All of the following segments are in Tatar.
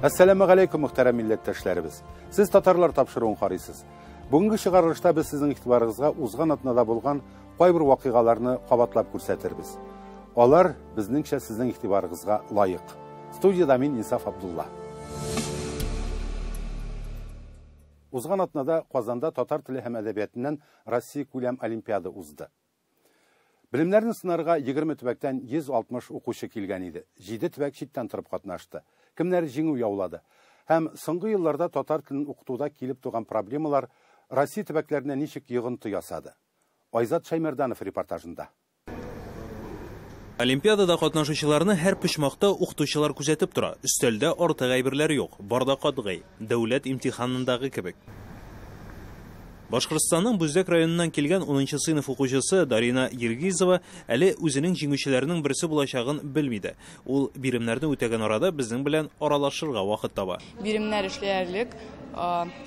Assalamu alaikum muhtaram milletteşlerimiz. Siz Tatarlar tapşırığın karısız. Bugünkü çıkarılışta biz sizin itibarınızga uzgan atnada bulgan kayber vakıgalarını kabatlap görsetirbiz. Onlar bizningçe sizin itibarınızga layık. Studiyada men İnsaf Abdullah. Uzgan atnada Kazanda Tatar tili hem edebiyatinden Rossiya Kulem Olimpiyada uzdı. Bilimlerini sınarga 20 tübekten 160 okuşu kilgen idi. 7 tübek çitten tırıp katnaştı. Kimler jingü yauladı. Hem soңғы yıllarda Tatar tilini okutuda kelip tuğan problemalar Rossiya tübeklerine nişik yığıntı yasadı. Ayzat Шаймерданов reportajında. Олимпиадада катнашучыларны һәр почмакта укытучылар күзәтеп тора. Өстәлдә артык әйберләр юк. Барда катгый. Дәүләт имтиханындагы кебек. Башкортстанның Бүздәк районыннан килгән 10-нчы сыйныф укучысы Дарина Ергизова әле үзенең җиңүчеләренең берсе булачагын белмиде. Ул биремнәрне үтәгән арада безнең белән аралашырга вакыт таба. Биремнәр эшләрлек,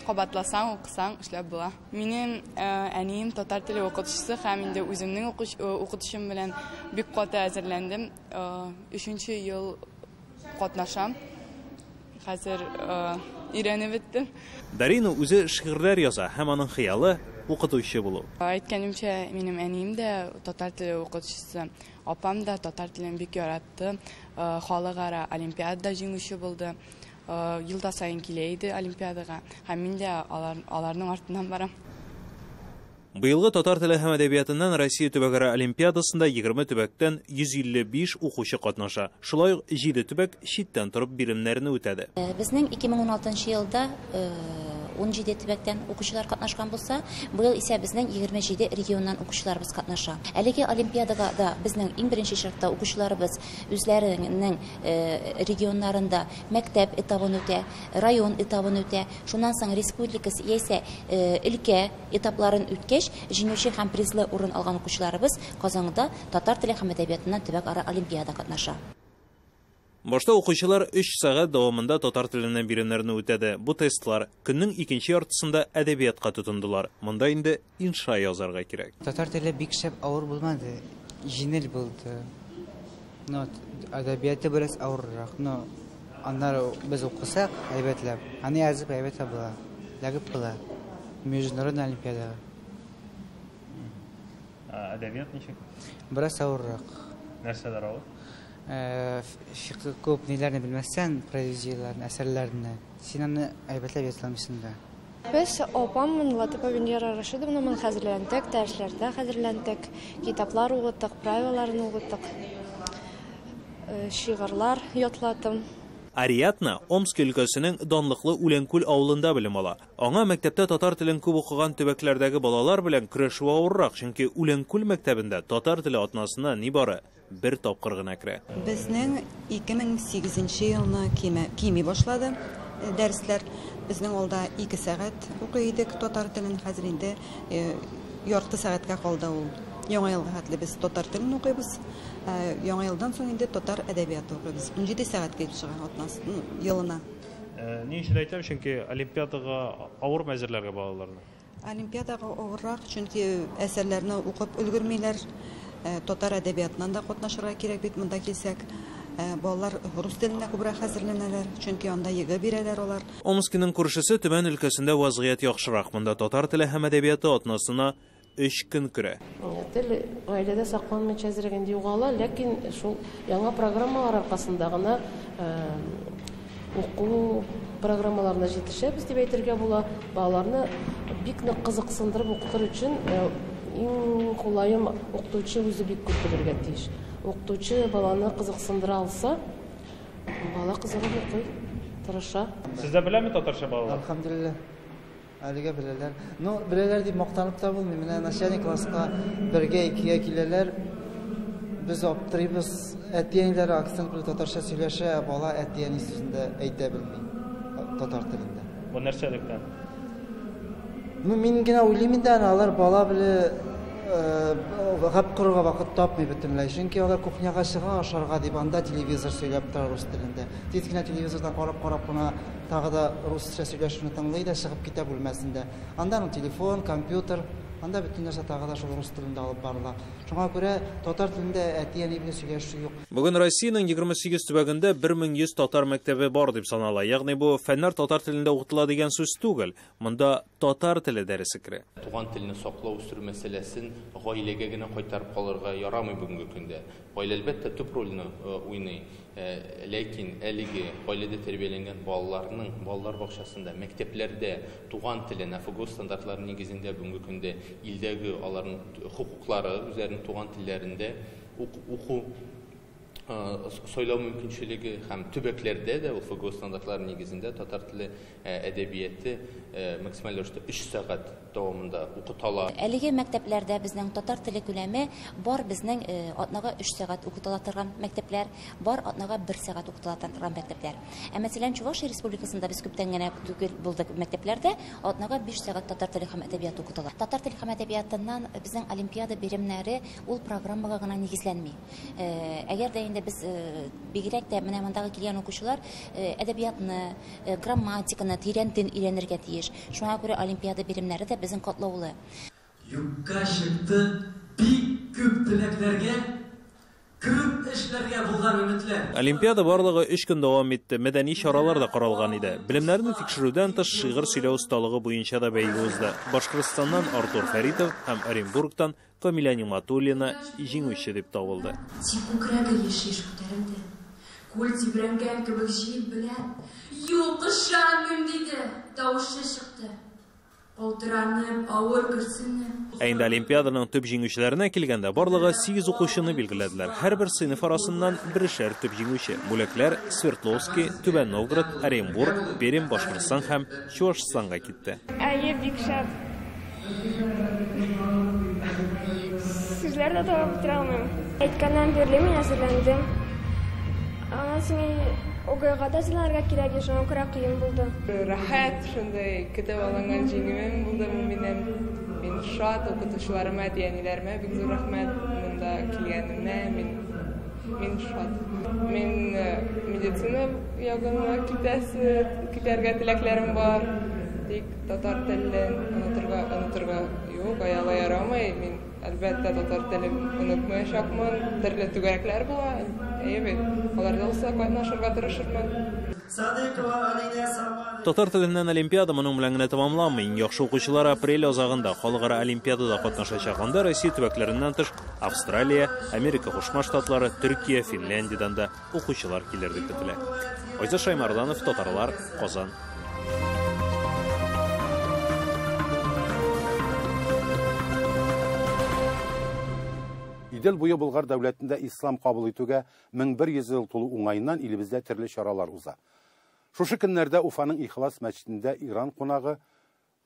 кабатласаң, укысаң эшләп була. Минем әнием татар теле укытучысы һәм инде үземнең укытучым белән бик каты әзерләндем. 3-нче ел катнашам. Хәзер өйрәнеп беттем. Дарина үзе шигырьләр яза һәм аның хыялы укытучы булу. Әйткәнемчә, минем әнием дә татар теле укытучысы. Апам да татар телен бик яратты. Халыкара олимпиадада җиңүче булды. Елда сайын килә иде олимпиадага. Һәм мин дә аларның артыннан барам. Быелгы татар теле һәм әдәбиятыннан Россия төбәгара олимпиадасында 20 төбәктән 155 укучы катнаша. Шулай ук 7 төбәк читтән торып биремнәрне үтәде. Безнең 2016 елда 17 төбәктән укучылар катнашкан булса, быел исә безнең 27 регионнан укучыларыбыз катнаша. Әлеге олимпиадага да безнең иң беренче шартта укучыларыбыз үзләренең регионнарында мәктәп этабын үтә, район этабын үтә, шуннан соң республика яисә өлкә этапларын үткәч, җиңүче һәм призлы урын алган укучыларыбыз Казанда татар теле һәм әдәбиятыннан төбәк-ара олимпиада катнаша. Башта укучылар 3 сәгать дәвамында татар теленнән биремнәрне үтәде. Бу тестлар көннең икенче яртысында әдәбиятка тотындылар. Монда инде инша язарга кирәк. Татар теле бик шәп авыр булмады. Җиңел булды. Но әдәбияты бераз авыррак. Но аннары без укысак әйбәтләп. Аны язып әйбәтләп була. Ләгып була. Международный олимпиада. Әдәбият ничек? Бераз авыррак. Нәрсәләр авыр? Фикр күп ниләрне белмәсән, поэзияләрне, әсәрләрне, син аны әйбәтләп язламыйсың да. Без апам мен Латыпа Венера Рашидовна мен хәзерләндек, дәресләрдә хәзерләндек, китаплар укыттык, правиларын укыттык, шигырьләр ятлатым. Ариатна Омск өлкәсенең данлыклы Үләнкүл авылында белем ала. Аңа мәктәптә татар телен күп укыган төбәкләрдәге балалар белән көрәшү авыррак, чөнки Үләнкүл мәктәбендә татар теле атнасына нибары бер тапкыр гына керә. Безнең 2008 елны кими башлады дәресләр. Безнең алда 2 сәгать укый идек татар телен, хәзер инде ярты сәгатькә калды ул. Яңа елга хәтле без татар телен укыйбыз. Яңа елдан соң инде татар әдәбияты укыйбыз. 17 сәгать килеп чыга атнасын елына. Ни өчен әйтәм, чөнки олимпиадага авыр мәзерләргә балаларны. Олимпиадага авыррак, чөнки әсәрләрне укып өлгермиләр. Татар әдәбиятынан да катнашырга кирәк бит монда килсәк. Балалар рус теленә күбрәк хәзерләнәләр, чөнки анда егы бирәләр алар. Омскның күршесе Төмән өлкәсендә вазгыять яхшырак. Монда татар теле һәм әдәбияты атнасына 3 көн керә. Тел гаиләдә сакланмыйча әзерләгән югала, ләкин шул яңа программалар аркасында гына уку программаларына җитешәбез дип әйтергә була. Балаларны бик нык кызыксындырып укытыр өчен иң кулайым укытучы үзе бик күп белергә тиеш. Укытучы баланы кызыксындыра алса, бала кызыгып укый, тырыша. Сездә беләме татарча балалар? Алхамдулилlah. Әлегә беләләр. Ну, беләләр дип мактанып та булмый. Менә начальник класска 1-2 киләләр. Без аптырыйбыз. Әтиәниләре акцент белән татарча сөйләшә, бала әтиәни сүзендә әйтә белми татар телендә. Бу нәрсәлектән? Ну, мин генә уйлыйм инде, алар бала белән гап корырга вакыт тапмый бөтенләй. Чөнки алар кухняга чыга ашарга дип анда телевизор сөйләп тора рус телендә. Тиз генә телевизордан карап кына тагы да русча сөйләшүне тыңлый да чыгып китә бүлмәсендә. Андан телефон, компьютер, анда бөтен нәрсә тагы да шул рус телендә алып барыла. Шуңа күрә татар телендә әти-әни белән сөйләшү юк. Бүген Россиянең 28 төбәгендә 1100 татар мәктәбе бар дип санала. Ягъни бу фәннәр татар телендә укытыла дигән сүз түгел. Монда татар теле дәресе керә. Туган телне саклау үстерү мәсьәләсен гаиләгә генә кайтарып калырга ярамый бүгенге көндә. Гаилә әлбәттә төп рольне уйный. Ләкин әлеге гаиләдә тәрбияләнгән балалар бакчасында, мәктәпләрдә туган телен ФГО стандартлары нигезендә бүгенге көндә илдәге аларның хукуклары үзләренең туган телләрендә уку сойлау мөмкинчелеге һәм төбәкләрдә дә ФГО стандартлары нигезендә татар теле әдәбияты максималь рәвештә 3 сәгать дәвамында укытыла. Әлеге мәктәпләрдә безнең татар теле күләме бар безнең атнага 3 сәгать укытыла торган мәктәпләр, бар атнага 1 сәгать укытыла торган мәктәпләр. Мәсәлән, Чувашия Республикасында без күптән генә түгел булдык мәктәпләрдә атнага 5 сәгать татар теле һәм әдәбияты укытыла. Татар теле һәм әдәбиятыннан безнең олимпиада биремнәре ул программага гына нигезләнми. Әгәр дә инде biz бигрәк тә менә мондагы килгән укучылар әдәбиятны, грамматиканы тирәнтен өйрәнергә тиеш. Шуңа күрә олимпиада биремнәре дә безнең катлаулы. Юкка чыкты бик күп теләкләргә, күп эшләргә булган өметләр. Олимпиада барлыгы 3 көн дәвам итте. Мәдәни чаралар да каралган иде. Белемнәрне тикшерүдән тыш шигырь сөйләү осталыгы буенча да бәйге узды. Башкортстаннан Артур Фәритов һәм Оренбургтан Камиля Ниматуллина җиңүче дип табылды. Күкрәге яшиш күтәрелде. Күл тибрәнгән кебек җил белән юк ышанмыйм диде. Тавышы чыкты. Калтыранып, авыр күрсенеп. Әйнде Олимпиаданың төп җиңүчеләренә килгәндә барлыгы 8 укучыны билгеләделәр. Һәрбер сыйныф арасыннан берешәр төп җиңүче. Бүләкләр Свердловский, Түбән Новгород, Оренбург, Пермь, Башкортстан һәм Чувашстанга китте. Әйе, бик шәп. Сүзләрдә дәвам итә алмыйм. Әйткәннән бирле мин әзерләндем. Аннан соң угайгада сөйләргә кирәк, шуңа күрә кыен булды. Рәхәт, шундай көтеп алынган җиңүем булды минем. Мин шат, укытучыларыма, әти-әниләремә бик зур рәхмәт монда килгәнемә. Мин шат. Мин медицина ягына китәргә теләкләрем бар. Тик татар телен онытырга юк, аяла ярамый. Мин әлбәттә татар телен онытмаячакмын. Төрле түгәрәкләр була. Аларда булса катнашырга тырышырмын. Татар теленнән Олимпиада моның белән генә тамамланмый. Иң яхшы укучылар апрель азагында халыкара олимпиадада катнашачак. Анда Россия төбәкләреннән тыш Австралия, Америка Кушма Штатлары, Төркия, Финляндиядән да укучылар килер дип көтелә. Айза Шаймарданов, Татарлар, Казан. Идел буе Болгар дәүләтендә ислам кабул итүгә 1100 ел тулу уңайыннан илебездә төрле чаралар уза. Шушы көннәрдә Уфаның Ихлас мәчетендә Иран кунагы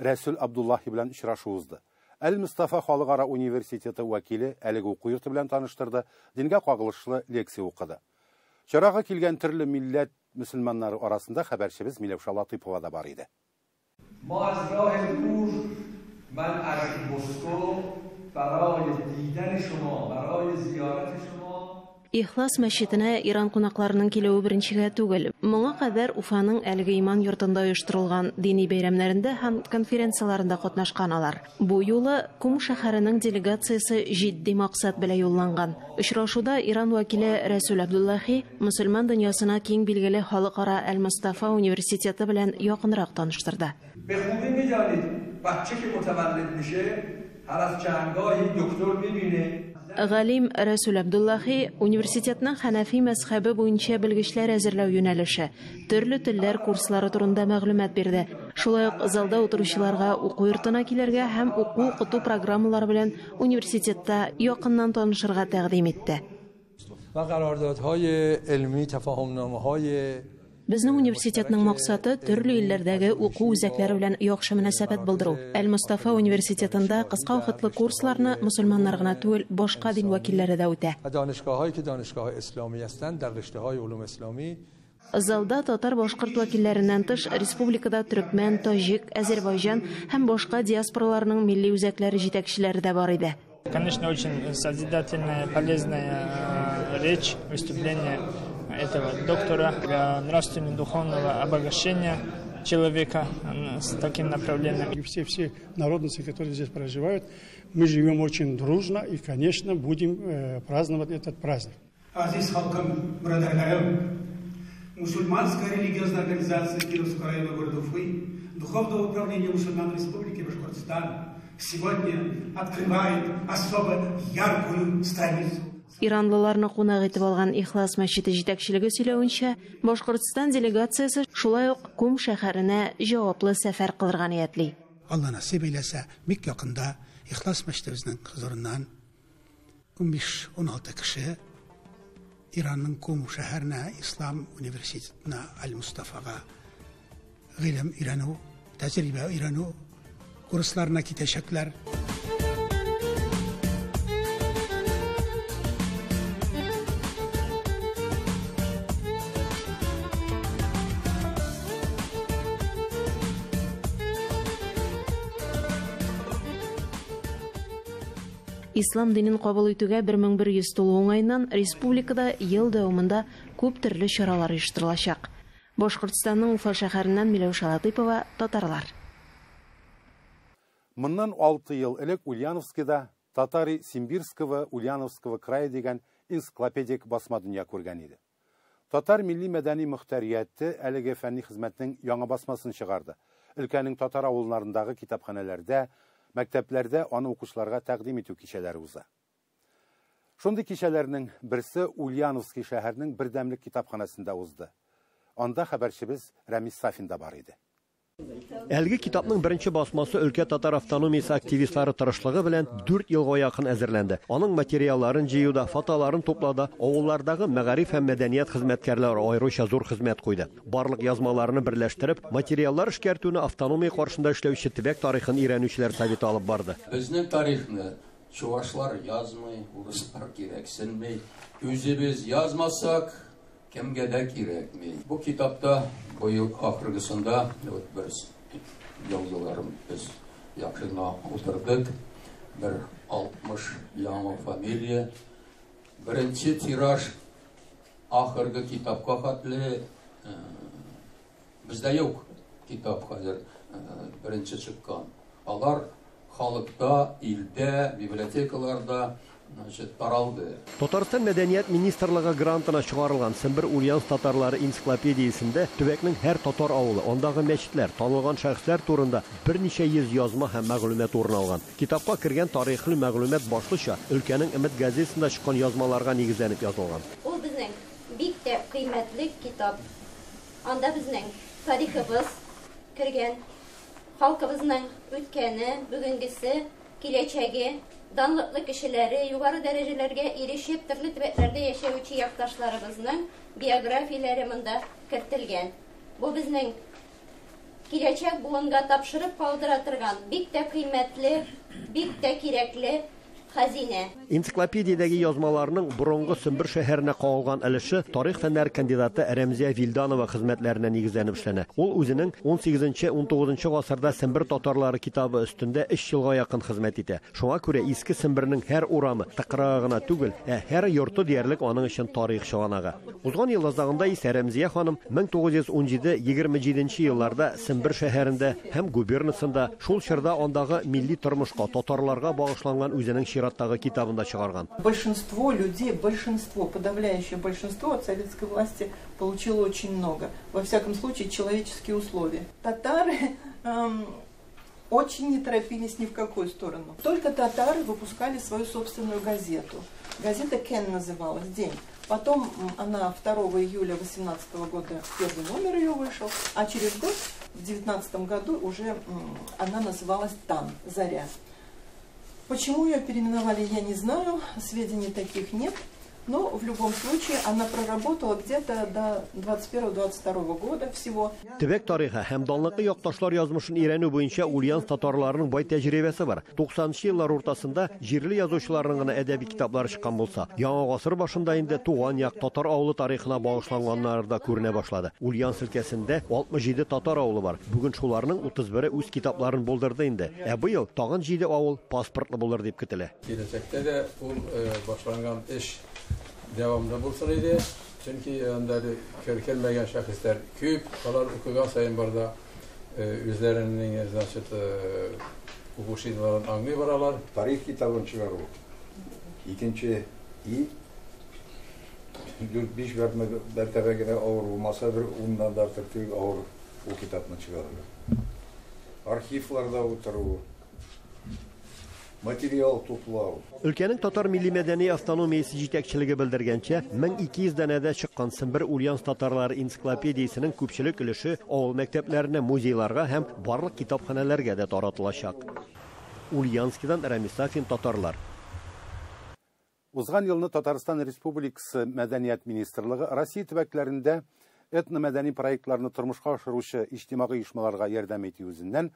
Рәсүл Абдуллахи белән очрашу узды. Әл-Мустафа халыкара университеты вәкиле әлеге уку йорты белән таныштырды, дингә кагылышлы лекция укыды. Чарага килгән төрле милләт мөселманнары арасында хәбәрчебез Миләүшә Латыйпова да бар иде. Ихлас мәчетенә Иран кунакларының килүе беренчегә түгел. Моңа кадәр Уфаның әлеге иман йортында оештырылган дини бәйрәмнәрендә һәм конференцияларында катнашкан алар. Бу юлы Кум шәһәренең делегациясе җитди максат белән юлланган. Очрашуда Иран вәкиле Рәсүл Абдуллахи мөселман дөньясына киң билгеле халыкара Әл-Мустафа университеты белән якынрак таныштырды. Галим Рәсүл Абдуллахи университетның Хәнәфи мәзһәбе буенча белгечләр әзерләү юнәлеше, төрле телләр курслары турында мәгълүмат бирде. Шулай ук залда утыручыларга уку йортына килергә һәм уку программалары белән университетта якыннан танышырга тәкъдим итте. Безнең университетның максаты төрле илләрдәге уку үзәкләре белән яхшы мөнәсәбәт булдыру. Әл-Мустафа университетында кыска вакытлы курсларны мөселманнар гына түгел, башка дин вәкилләре дә үтә. Залда татар башкорт вәкилләреннән тыш республикада төрекмән, таҗик, Азербайҗан һәм башка диаспораларның милли үзәкләре җитәкчеләре дә бар иде. Конечно, очень созидательная, полезная речь, выступление этого доктора для нравственного духовного обогащения человека с таким направлением. И все народности, которые здесь проживают, мы живем очень дружно и, конечно, будем праздновать этот праздник. Aziz halkım, braderlerim, мусульманская религиозная организация Кировского района города Уфы, Духовное управление Мусульман Республики Башкортостан сегодня открывает особо яркую страницу. Иранлыларны кунак итеп алган Ихлас мәчете җитәкчелеге сөйләвенчә, Башкортстан делегациясе шулай ук Кум шәһәренә җаваплы сәфәр кылырга ниятли. Алла насип эйләсә, бик якында Ихлас мәчетебезнең хозурыннан 15-16 кеше Иранның Кум шәһәренә Ислам университетына Аль-Мустафага гыйлем өйрәнү, тәҗрибә өйрәнү курсларына китәчәкләр. Ислам динен кабул итүгә 1100 тулу уңайыннан республикада ел дәвамында күп төрле чаралар оештырылачак. Башкортстанның Уфа шәһәреннән Миләүшә Латыйпова, татарлар. Моннан 6 ел элек Ульяновскида Татари Симбирского Ульяновского края дигән энциклопедик басма дөнья күргән иде. Татар милли мәдәни мөхтәрияте әлеге фәнни хезмәтнең яңа басмасын чыгарды. Өлкәнең татар авылларындагы китапханәләрдә, мәктәпләрдә аны укучыларга тәкъдим итү кичәләре уза. Шундый кичәләрнең берсе Ульяновский шәһәрнең бердәмлек китапханәсендә узды. Анда хәбәрчебез Рамис Сафин да бар иде. Әлге китапның беренче басмасы өлкә татар автономиясе активистлары тырышлыгы белән 4 елга якын әзерләнде. Аның материалларын җыюда, фотоларын туплады, авыллардагы мәгариф һәм мәдәният хезмәткәрләре аеруча зур хезмәт куйды. Барлык язмаларны берләштереп, материаллар эшкәртүне автономия каршында эшләүче төбәк тарихын өйрәнүчеләр советы алып барды. Безнең тарихны чуашлар язмый, урыслар кирәксенмәй, үзебез язмасак, кемгә дә кирәкми. Бу китапта быел ахыргысында бер елларым без якына утырдык. Бер 60 яңа фамилия. Беренче тираж ахыргы китапка хәтле бездә юк. Китап хәзер беренче чыккан. Алар халыкта, илдә, библиотекаларда таралды. Татарстан мәдәният министрлыгы грантына чыгарылган Сембер Ульяновск татарлары энциклопедиясендә төбәкнең һәр татар авылы, андагы мәчетләр, танылган шәхесләр турында берничә йөз язма һәм мәгълүмат урын алган. Китапка кергән тарихи мәгълүмат башлыча өлкәнең Өмет газетасында чыккан язмаларга нигезләнеп язылган. Ул безнең бик тә кыйммәтле китап. Анда безнең тарихыбыз кергән, халкыбызның үткәне, бүгенгесе, киләчәге, данлыклы кешеләре, югары дәрәҗәләргә ирешеп, төрле төбәкләрдә яшәүче якташларыбызның биографияләре монда кертелгән. Бу безнең киләчәк буынга тапшырып калдыра торган бик тә кыйммәтле, бик тә кирәкле хәзинә. Энциклопедиядәге язмаларның борынгы Сембер шәһәренә кагылган өлеше тарих фәннәре кандидаты Рәмзия Вилданова хезмәтләренә нигезләнеп эшләнә. Ул үзенең 18-19 гасырда Сембер татарлары китабы өстендә 3 елга якын хезмәт итә. Шуңа күрә иске Сембернең һәр урамы тыкрагына түгел, һәр йорты диярлек аның өчен тарих чыганага. Узган ел азагында исә Рәмзия ханым 1917-27 елларда Сембер шәһәрендә һәм губернасында шул чорда андагы милли тормышка, татарларга багышланган үзенең шираттагы китабында чыгарган. Большинство людей, подавляющее большинство от советской власти получило очень много. Во всяком случае, человеческие условия. Татары очень не торопились ни в какую сторону. Только татары выпускали свою собственную газету. Газета «Кен» называлась, «День». Потом она 2 июля 2018 года, первый номер ее вышел, а через год, в 2019 году, уже она называлась «Тан», «Заря». Почему ее переименовали, я не знаю, сведений таких нет, но в любом случае она проработала где-то до 21-22 года всего. Төбәк тарихы һәм данлыклы якташлар язмышын өйрәнү буенча Ульяновск татарларының бай тәҗрибәсе бар. 90-нчы еллар уртасында җирле язучыларның гына әдәби китаплары чыккан булса, яңа гасыр башында инде туган як татар авылы тарихына багышланганнар да күренә башлады. Ульяновск өлкәсендә 67 татар авылы бар. Бүген шуларның 31-е үз китапларын булдырды инде. Быел тагын 7 авыл паспортлы булыр дип көтелә. Киләчәктә дә ул башланган эш devamlı bulsunuydu. Çünkü onları körkelmeyen şahıslar küp, onlar okugan sayın barda Üzlerinin okuşinlerin anlay baralar. Tarih kitabını çıkarıyor. İkinci iyi. 4-5 mertebegine ağır olmasa bir ondan da artık ağır o kitabını çıkarıyor. Arxivlarda oturuyor. Material toplау. Өлкәнең татар милли мәдәни автономиясе җитәкчелеге белдергәнчә, 1200 данәдә чыккан Сембер Ульяновск татарлары энциклопедиясенең күпчелек өлеше авыл мәктәпләренә, музейларга һәм барлык китапханәләргә дә таратылачак. Ульяновскдан Рамис Сафин, татарлар. Узган елны Татарстан Республикасы Мәдәният министрлыгы Россия төбәкләрендә этно-мәдәни проектларны тормышка ашыручы иҗтимагый оешмаларга ярдәм итү үзеннән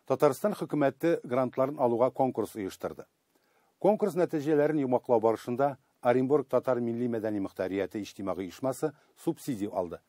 Татарстан хөкүмәте грантларын алуга конкурс оештырды. Конкурс нәтиҗәләрен йомаклау барышында Оренбург татар милли мәдәни мөхтәрияте иҗтимагый оешмасы субсидия алды.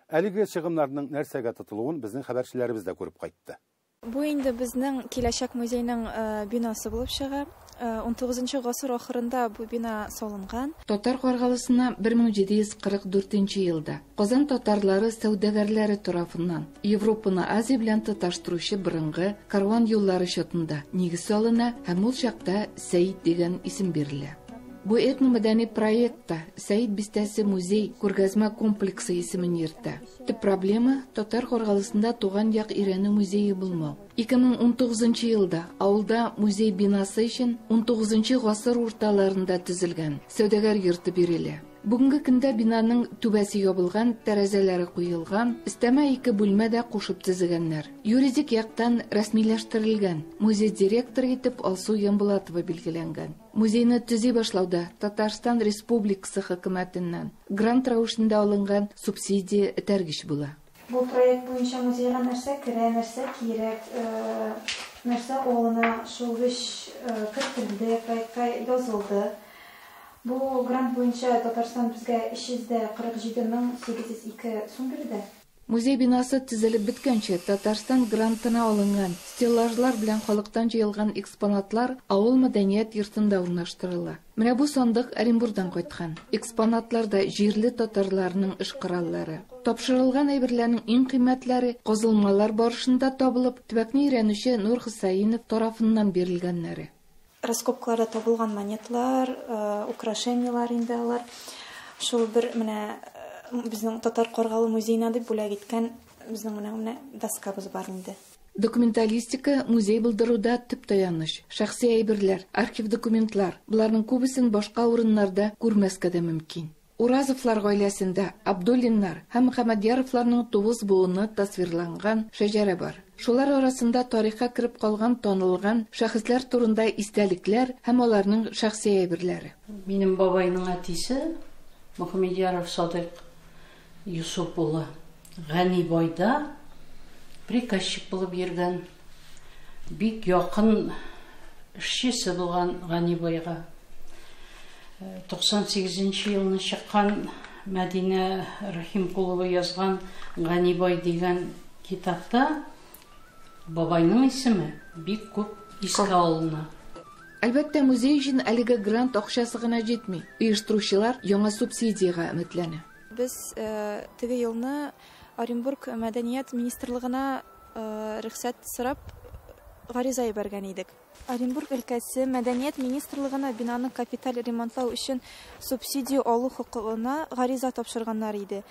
Әлеге чыгымнарның нәрсәгә тотылуын безнең хәбәрчеләребез дә күреп кайтты. Бу инде безнең киләчәк музейның бинасы булып чыга. 19 гасыр ахырында бу бина салынган. Татар каргалысына 1744 елда Казан татарлары сәүдәгәрләре тарафыннан Европаны Азия белән тоташтыручы борынгы карван юллары шатында нигез салына һәм ул чакта Сәйид дигән исем бирелә. Бу этно-мәдәни проектта Сәйид бистәсе музей күргәзмә комплексы исемен йөртә. Төп проблема татар каргалысында туган як ирәне музее булмау. 2019 елда авылда музей бинасы өчен 19 гасыр урталарында төзелгән сәүдәгәр йорты бирелә. Бүгенге көндә бинаның түбәсе ябылган, тәрәзәләре куелган, өстәмә 2 бүлмә дә кушып төзегәннәр. Юридик яктан рәсмиләштерелгән. Музей директоры итеп Алсу Ямбулатова билгеләнгән. Музейны төзи башлауда Татарстан Республикасы хөкүмәтеннән грант рәвешендә алынган субсидия этәргеч була. Бу проект буенча музейга нәрсә керә, нәрсә кирәк, нәрсә алына, шул эш кертелде, проектка язылды. Бу грант буенча Татарстан безгә 347,802 сум бирде. Музей бинасы төзелеп биткәнче Татарстан грантына алынган стеллажлар белән халыктан җыелган экспонатлар авыл мәдәният йортында урнаштырыла. Менә бу сандык Оренбургдан кайткан. Экспонатларда җирле татарларның эш кораллары. Тапшырылган әйберләрнең иң кыйммәтләре казылмалар барышында табылып, төбәкне өйрәнүче Нур Хусаинов тарафыннан бирелгәннәре. Раскопкаларда табылган монетлар, украшениялар инде алар. Шул бер менә безнең татар каргалы музейына дип бүләк иткән безнең менә доскабыз бар инде. Документалистика музей булдыруда төп таяныч. Шәхси әйберләр, архив документлар. Буларның күбесен башка урыннарда күрмәскә дә мөмкин. Уразовлар гаиләсендә Абдуллиннар һәм Мөхәммәдияровларның тугыз буыны тасвирланган шәҗәрә бар. Шулар арасында тарихка кирип калган танылган шәхесләр турында истәлекләр һәм аларның шәхси әйберләре. Минем бабайның әтисе Мөхәммәдияров Садык Юсуп улы Гани байда приказчик булып йөргән. Бик якын эшчесе булган Гани байга. 98 елны чыккан Мәдинә Рахимкулова язган Гани бай дигән китапта бабайның исеме бик күп искә алына. Әлбәттә, музей өчен әлеге грант акчасы гына җитми. Оештыручылар яңа субсидиягә өметләнә. Без теге елны Оренбург мәдәният министрлыгына рөхсәт сорап гариза ибәргән идек. Оренбург өлкәсе мәдәният министрлыгына бинаны капиталь ремонтлау өчен субсидия алу хокукына гариза тапшырганнар иде.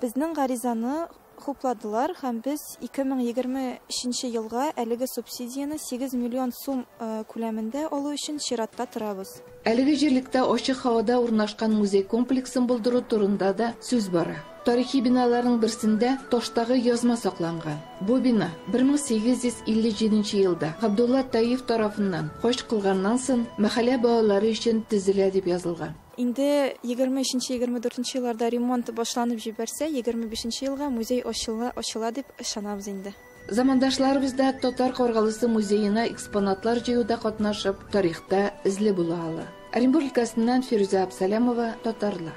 Безнең гаризаны хупладылар һәм без 2023 елга әлеге субсидияны 8 миллион сум күләмендә алу өчен чиратта торабыз. Әлеге җирлектә ачык һавада урнашкан музей комплексын булдыру турында да сүз бара. Тарихи биналарның берсендә таштагы язма сакланган. Бу бина 1857 елда Абдулла Таиф тарафыннан хош кылганнан соң мәхәллә балалары өчен төзелә дип язылган. Инде 23-24 елларда ремонт башланып җибәрсә, 25 елга музей ачыла дип ышанабыз инде. Замандашларыбыз да Татар Каргалысы музеена экспонатлар җыюда катнашып, тарихта эзле була ала. Оренбург өлкәсеннән Фирүзә Абсалямова, татарлар.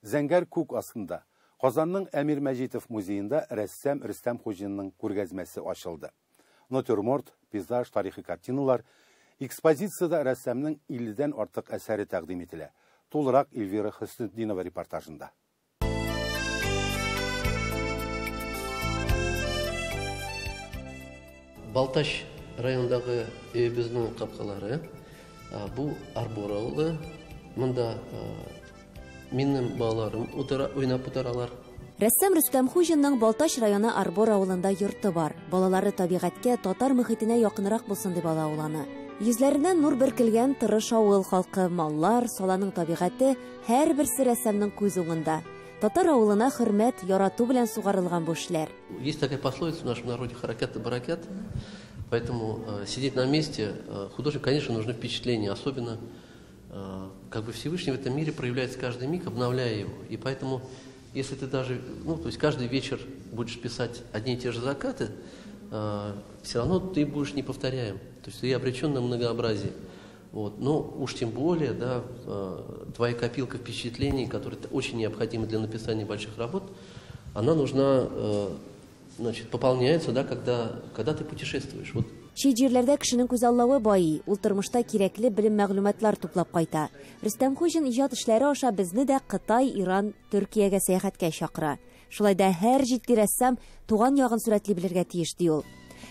Зәңгәр күк астында Казанның Әмир Мәҗитов музеенда рәссам Рөстәм Хуҗинның күргәзмәсе ачылды. Натюрморт, пейзаж, тарихи картиналар, экспозицияда рәссамның 50-дән артык әсәре тәкъдим ителә. Тулырак Эльвира Хөснетдинова репортажында. Балташ райондағы өйебіздің қапқалары, бұл Арбор ауылы, мұнда менің балаларым ойнап отыралар. Рәссам Рөстәм Хуҗинның Балташ районы Арбор авылында йорты бар. Балалары табигатькә, татар мөхитенә якынрак булсын дип ала уланы. Йөзләреннән нур бөркелгән тырыш авыл халкы, маллар, саланың табигате һәрберсе рәссамның күз уңында. Татар авылына хөрмәт, ярату белән сугарылган бу эшләр. Есть такая пословица в нашем народе: харакят и баракят. Поэтому сидеть на месте художнику, конечно, нужны впечатления, особенно как бы Всевышний в этом мире проявляется каждый миг, обновляя его. И поэтому, если ты даже, то есть каждый вечер будешь писать одни и те же закаты, все равно ты будешь неповторяем. То есть ты обречен на многообразие. Вот. Но уж тем более, да, твоя копилка впечатлений, которая очень необходима для написания больших работ, она нужна, значит, пополняется, да, когда ты путешествуешь. Вот. Ши җирләрдә кешенең күз аллавы бай, ул тормышта кирәкле белем мәгълүматлар туплап кайта. Рөстәм Хуҗин иҗат эшләре аша безне дә Кытай, Иран, Төркиягә сәяхәткә чакыра. Шулай да һәр җитди рәссам туган ягын сурәтли белергә тиеш ди ул.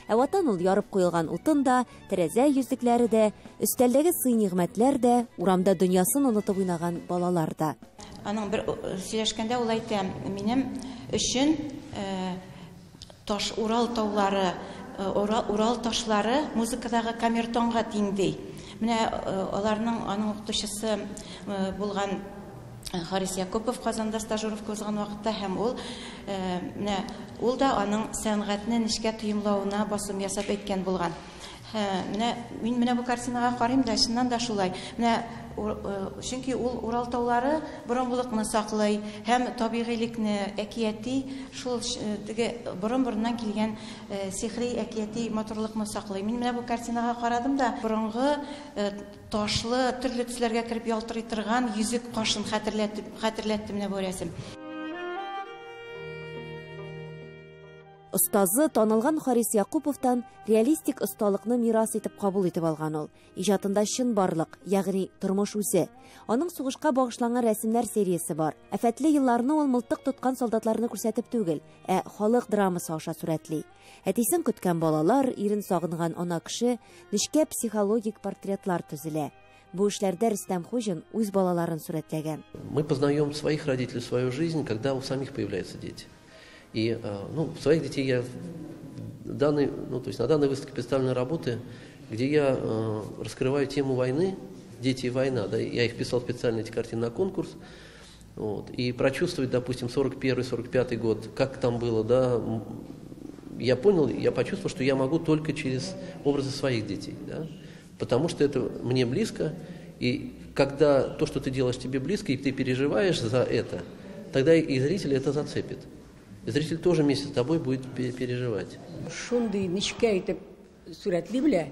Ә ватан ул ярып куелган утын да, тәрәзә йөзлекләре дә, өстәлдәге сый-нигъмәтләр дә, урамда дөньясын унытып уйнаган балалар да. Аның бер сөйләшкәндә ул әйтә: "Минем өчен таш Урал таулары, Урал ташлары музыкадагы камертонга тиңди. Менә аларның аның укытучысы булган Харис Якупов Казанда стажировка узган вакытта һәм ул да аның сәнгатьне нечкә тоемлавына басым ясап әйткән булган. Мин бу картинага карыйм да, чыннан да шулай. Чөнки ул Урал таулары борынгылыкны саклый һәм табигыйлекне, әкияти, шул борын-борыннан килгән сихри әкияти матурлыкны саклый. Мин бу картинага карадым да, борынгы ташлы, төрле төсләргә кирип ялтырый торган йөзек кашын хәтерләтте менә бу рәсем. Остазы танылган Харис Якуповтан реалистик осталыкны мирас итеп кабул итеп алган ул. Иҗатында чын барлык, ягъни тормыш үзе. Аның сугышка багышланган рәсемнәр сериясе бар. Афәтле елларны ул мылтык тоткан солдатларны күрсәтеп түгел, халык драмасы аша сурәтли. Әтисен көткән балалар, ирен сагынган ана кеше, нечкә психологик портретлар төзелә. Бу эшләрдә Рөстәм Хуҗин үз балаларын сурәтләгән. Мы познаем своих родителей, свою жизнь, когда у самих появляются дети. И своих детей я на данной выставке представлены работы, где я раскрываю тему войны, дети и война. Да, я их писал специально, эти картины, на конкурс. Вот, и прочувствовать, допустим, 41-45 год, как там было, да, я понял, я почувствовал, что я могу только через образы своих детей. Да, потому что это мне близко. И когда то, что ты делаешь, тебе близко, и ты переживаешь за это, тогда и зритель это зацепит. Зритель тоже вместе с тобой будет переживать. Шундай нечкә итеп сурәтли белә.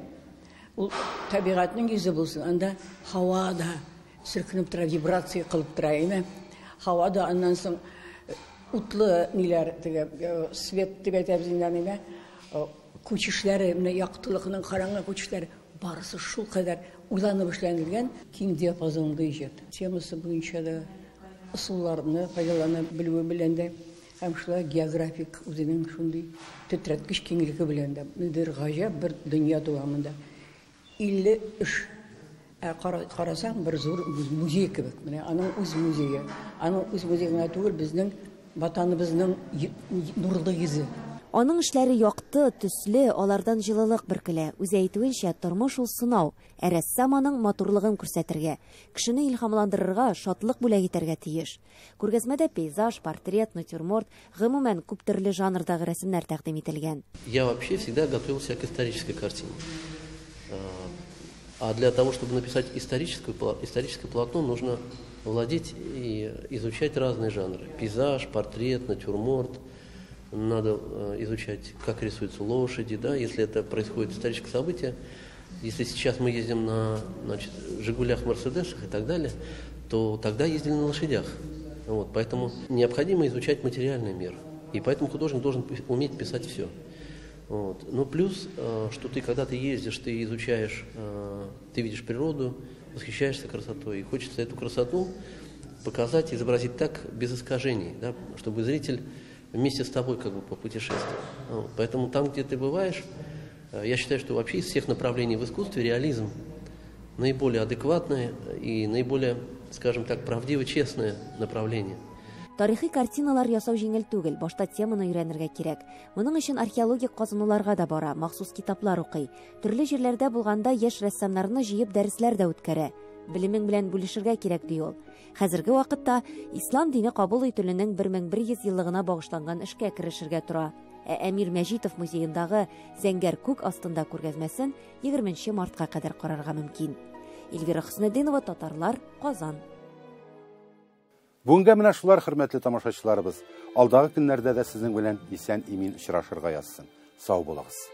Ул табигатьнең йөзе булсын. Анда һава да сиркенеп тора, вибрация кылып тора, әйме? Һава да аннан соң утлы ниләр, свет дип әйтәбез инде, күчешләре, менә яктылыкның караңгы күчешләре барысы шул кадәр уйланып эшләнелгән киң диапазонлы иҗат. Темасы буенча да ысулларны файдалана белүе белән дә һәм шулай географик үзенең шундый тетрәткеч киңлеге белән дә бер гаҗәп бер дөнья дәвамында 50 эш карасаң бер зур музей кебек. Менә аның үз музее. Аның үз музеена түгел, безнең ватаныбызның нурлы йөзе. Аның эшләре якты, төсле, алардан җылылык бөркелә. Үз әйтүенчә, тормыш ул сынау, ә рәссам аның матурлыгын күрсәтергә, кешене илһамландырырга, шатлык бүләк итәргә тиеш. Күргәзмәдә пейзаж, портрет, натюрморт, гомумән күп төрле жанрдагы рәсемнәр тәкъдим ителгән. Я вообще всегда готовился к исторической картине. А для того, чтобы написать историческое полотно, нужно владеть и изучать разные жанры. Пейзаж, портрет, натюрморт. Надо изучать, как рисуются лошади, да, если это происходит историческое событие. Если сейчас мы ездим на, значит, «Жигулях», «Мерседесах» и так далее, то тогда ездили на лошадях. Вот, поэтому необходимо изучать материальный мир. И поэтому художник должен уметь писать все. Вот. Ну, плюс, что ты, когда ты ездишь, ты изучаешь, ты видишь природу, восхищаешься красотой. И хочется эту красоту показать, изобразить так, без искажений, да, чтобы зритель вместе с тобой как бы попутешествовал. Вот. Поэтому там, где ты бываешь, Я считаю, что вообще из всех направлений в искусстве реализм наиболее адекватное и наиболее, скажем так, правдиво честное направление. Тарихи картиналар ясау җиңел түгел, башта теманы өйрәнергә кирәк. Моның өчен археологик казынуларга да бара, махсус китаплар укый. Төрле җирләрдә булганда яшь рәссамнарны җыеп дәресләр дә үткәрә. Белемең белән бүлешергә кирәк ди ул. Хәзерге вакытта ислам дине кабул ителүнең 1100 еллыгына багышланган эшкә керешергә тора. Әмир Мәҗитов музеендагы Зәңгәр күк астында күргәзмәсен 20 мартка кадәр карарга мөмкин. Эльвира Хөснетдинова, Татарлар, Казан. Бүгенге менә шулар, хөрмәтле тамашачыларыбыз. Алдагы көннәрдә дә сезнең белән исән-имин очрашырга язсын. Сау булыгыз.